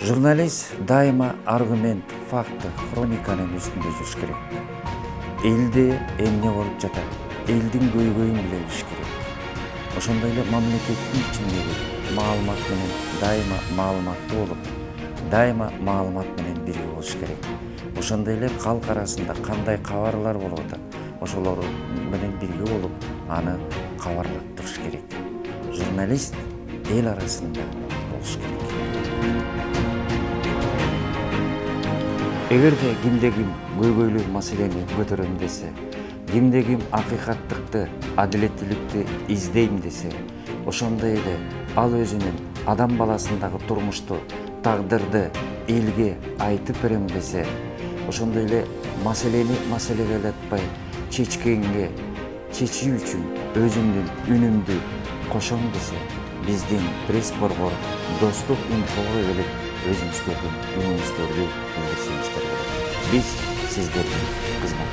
Журналист дайыма аргумент, факты, хрониканын үстүндө жүрүш керек. Элде эмне болуп жатат, элдин көйгөйүн биле билиш керек. Ошондой эле мамлекеттин ичиндеги маалымат менен дайыма маалыматтуу болуп, дайыма маалымат менен бирге болуш керек. Ошондой эле калк арасында кандай кабарлар болуп атат, ошолор менен бирге болуп, аны кабарлап туруш керек. Журналист эл арасында болуш керек. Эгерде кимде-ким көйгөйлүү маселени көтөрөм десе, кимде-ким акыйкаттыкты, адилеттүүлүктү издейм десе, ошондой эле ал өзүнүн адам баласындагы турмушту, тагдырды элге айтып берем десе, ошондой эле маселени маселелетпай чечкенге чечүү үчүн өзүмдүн үнүмдү кошом десе, биздин пресс-борбор достук инфого келип өзүңүздөрдүн үнүңүздөрдү билдирсеңиздер болот. Биз сиздердин кызмат